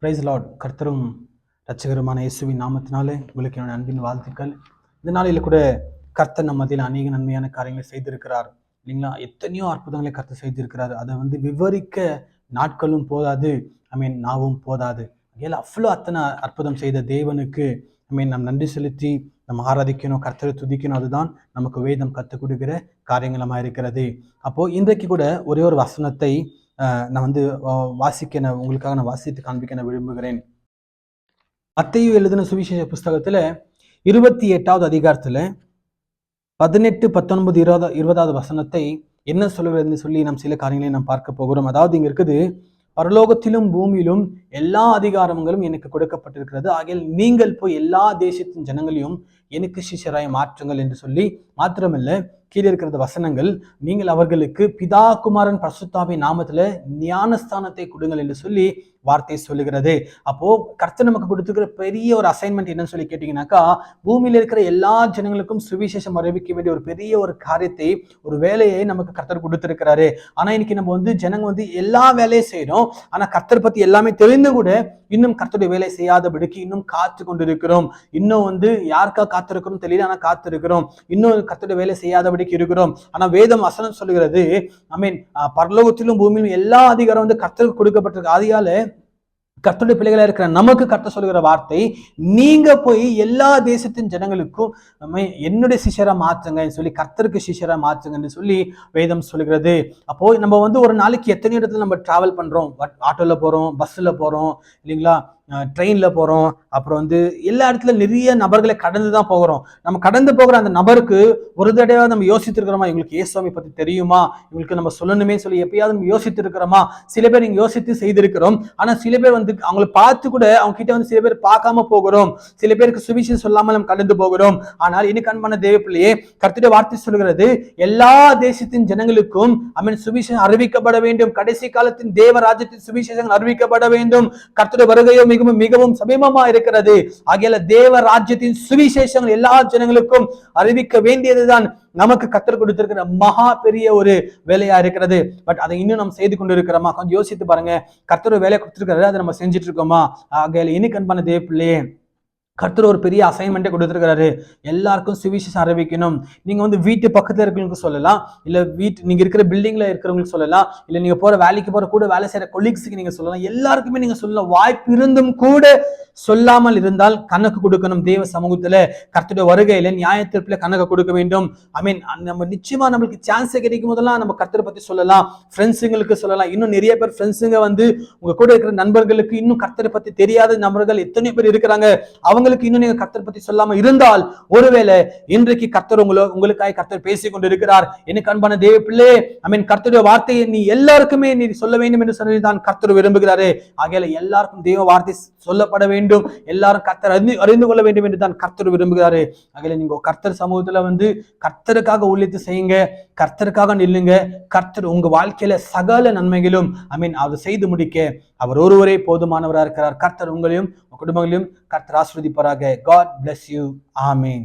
Price Lord. கர்த்தரும் இரட்சகருமான இயேசுவின் நாமத்தினாலே உங்களுக்கு என்னோட அன்பின் வாழ்த்துக்கள். இந்த நாளில் கூட கர்த்தர் நம்ம மத்தியில் அநேக நன்மையான காரியங்களை செய்திருக்கிறார் இல்லைங்களா? எத்தனையோ அற்புதங்களை கர்த்தர் செய்திருக்கிறார். அதை விவரிக்க நாட்களும் போதாது, நாவும் போதாது. அவ்வளோ அத்தனை அற்புதம் செய்த தேவனுக்கு நம் நன்றி செலுத்தி நம்ம ஆராதிக்கணும், கர்த்தரை துதிக்கணும். அதுதான் நமக்கு வேதம் கற்றுக் கொடுக்கிற காரியங்களமா இருக்கிறது. அப்போ இன்றைக்கு கூட ஒரே ஒரு வசனத்தை நான் உங்களுக்காக நான் வாசித்து காண்பிக்க நான் விரும்புகிறேன். மத்தேயு எழுதின சுவிசேஷ புஸ்தகத்துல 28வது அதிகாரத்துல 18, 19, 20வது வசனத்தை என்ன சொல்லுகிறதுன்னு சொல்லி நாம் சில காரியங்களை நாம் பார்க்க போகிறோம். அதாவது இங்க இருக்குது, பரலோகத்திலும் பூமியிலும் எல்லா அதிகாரங்களும் எனக்கு கொடுக்கப்பட்டிருக்கிறது, ஆகையால் நீங்கள் போய் எல்லா தேசத்தின் ஜனங்களையும் எனக்கு சிஷ்யராய் மாற்றுங்கள் என்று சொல்லி, மாத்திரமல்ல கீழே இருக்கிற வசனங்கள், நீங்கள் அவர்களுக்கு பிதா குமாரன் பரிசுத்தாவின் நாமத்துல ஞானஸ்தானத்தை கொடுங்கள் என்று சொல்லி வார்த்தை சொல்லுகிறது. அப்போ கர்த்தர் நமக்கு கொடுத்துக்கிற பெரிய ஒரு அசைன்மெண்ட் என்னன்னு சொல்லி கேட்டீங்கன்னாக்கா, பூமியில இருக்கிற எல்லா ஜனங்களுக்கும் சுவிசேஷம் அறிவிக்க வேண்டிய ஒரு பெரிய ஒரு காரியத்தை, ஒரு வேலையை நமக்கு கர்த்தர் கொடுத்திருக்கிறாரு. ஆனா இன்னைக்கு நம்ம ஜனங்க எல்லா வேலையும் செய்யறோம், ஆனா கர்த்தர் பத்தி எல்லாமே தெரிந்து கூட இன்னும் கர்த்தருடைய வேலை செய்யாதபடிக்கு இன்னும் காத்து கொண்டிருக்கிறோம். இன்னும் யாருக்கா காத்திருக்கிறோம் தெரியல, ஆனா காத்திருக்கிறோம். இன்னும் கர்த்தருடைய வேலை செய்யாதபடிக்கு இருக்கிறோம். ஆனா வேதம் வசனம் சொல்லுகிறது, பரலோகத்திலும் பூமியிலும் எல்லா அதிகாரம் கர்த்தருக்கு கொடுக்கப்பட்டிருக்கு. ஆதியால கர்த்தருடைய பிள்ளைகளா இருக்கிற நமக்கு கர்த்தர் சொல்லுகிற வார்த்தை, நீங்க போய் எல்லா தேசத்தின் ஜனங்களுக்கும் என்னுடைய சிஷ்யரா மாற்றுங்க சொல்லி, கர்த்தருக்கு சிஷ்யரா மாற்றுங்கன்னு சொல்லி வேதம் சொல்லுகிறது. அப்போ நம்ம ஒரு நாளைக்கு எத்தனை இடத்துல நம்ம டிராவல் பண்றோம், ஆட்டோல போறோம், பஸ்ல போறோம் இல்லைங்களா, ட்ரெயின்ல போறோம், அப்புறம் எல்லா இடத்துல நிறைய நபர்களை கடந்து தான் போகிறோம். நம்ம கடந்து போகிற அந்த நபருக்கு ஒரு தடவை நம்ம யோசித்து இருக்கிறோமா, இவங்களுக்கு இயேசுவை பத்தி தெரியுமா, இவங்களுக்கு நம்ம சொல்லணுமே சொல்லி எப்பயாவது நம்ம யோசித்து இருக்கிறோமா? சில பேர் இங்க யோசித்து செய்திருக்கிறோம். ஆனா சில பேர் அவங்களை பார்த்து கூட அவங்க கிட்ட சில பேர் பார்க்காம போகிறோம். சில பேருக்கு சுவிசேஷம் சொல்லாமல் நம்ம கடந்து போகிறோம். ஆனால் இன்னைக்கு அன்பான தேவ பிள்ளையே, கர்த்தருடைய வார்த்தை சொல்கிறது, எல்லா தேசத்தின் ஜனங்களுக்கும் சுவிசேஷம் அறிவிக்கப்பட வேண்டும். கடைசி காலத்தின் தேவ ராஜ்யத்தின் சுவிசேஷம் அறிவிக்கப்பட வேண்டும். கர்த்தருடைய வருகையோ மிகவும் சமீபமா இருக்கிறது. ஆகையால தேவ ராஜ்யத்தின் சுவிசேஷங்கள் எல்லா ஜனங்களுக்கும் அறிவிக்க வேண்டியதுதான் நமக்கு கர்த்தர் கொடுத்திருக்கிற மகா பெரிய ஒரு வேலையா இருக்கிறது. பட் அதை இன்னும் நம்ம செய்து கொண்டு இருக்கிறோமா? கொஞ்சம் யோசித்து பாருங்க. கர்த்தர் வேலை கொடுத்திருக்கிறாரு, அதை நம்ம செஞ்சுட்டு இருக்கோமா? ஆகையால இன்னைக்கு அன்பான தேவ பிள்ளையே, கர்த்தர் ஒரு பெரிய அசைன்மெண்ட்டை கொடுத்துருக்கிறாரு. எல்லாருக்கும் சுவிசேஷம் அறிவிக்கணும். நீங்க வீட்டு பக்கத்துல இருக்கிறவங்களுக்கு சொல்லலாம், இல்ல நீங்க இருக்கிற பில்டிங்ல இருக்கிறவங்களுக்கு சொல்லலாம், இல்ல நீங்க போற வேலைக்கு போற கூட வேலை செய்யற கொலீக்ஸுக்கு நீங்க சொல்லலாம். எல்லாருக்குமே நீங்க சொல்லலாம். வாய்ப்பு இருந்தும் கூட சொல்லாமல் இருந்தால் கணக்கு கொடுக்கணும். தேவ சமூகத்துல கர்த்தருடைய வருகையில நியாயத்தீர்ப்புல கணக்கு கொடுக்க வேண்டும். நம்ம நிச்சயமா நம்மளுக்கு சான்ஸ் கிடைக்கும் போதெல்லாம் நம்ம கர்த்தரை பத்தி சொல்லலாம், ஃப்ரெண்ட்ஸுங்களுக்கு சொல்லலாம். இன்னும் நிறைய பேர் ஃப்ரெண்ட்ஸுங்க உங்க கூட இருக்கிற நண்பர்களுக்கு இன்னும் கர்த்தரை பத்தி தெரியாத நபர்கள் எத்தனை பேர் இருக்கிறாங்க. அவங்களுக்கு இன்னும் நீங்க கர்த்தர் பத்தி சொல்லாம இருந்தால், ஒருவேளை இன்றைக்கு கர்த்தர் உங்களுக்காக கர்த்தர் பேசிக் கொண்டிருக்கிறார். எனக்கு அன்பான தேவ பிள்ளை, கர்த்தருடைய வார்த்தையை நீ எல்லாருக்குமே நீ சொல்ல வேண்டும் என்று சொன்னதுதான் கர்த்தர் விரும்புகிறாரு. ஆகையால எல்லாருக்கும் தேவ வார்த்தை சொல்லப்பட வேண்டும். எல்லாரும் கர்த்தர் அறிந்து கொள்ள வேண்டும் என்று தான் கர்த்தர் விரும்புகிறாரு. ஆகையால நீங்க கர்த்தர் சமூகத்துல கர்த்தருக்காக ஊழியத்தை செய்யுங்க, கர்த்தருக்காக நில்லுங்க. கர்த்தர் உங்க வாழ்க்கையில சகல நன்மைகளும் அதை செய்து முடிக்க அவர் ஒருவரே போதுமானவராக இருக்கிறார். கர்த்தர் உங்களையும் குடும்பங்களையும் கர்த்தர் ஆசீர்வதிப்பாராக. God bless you. Amen.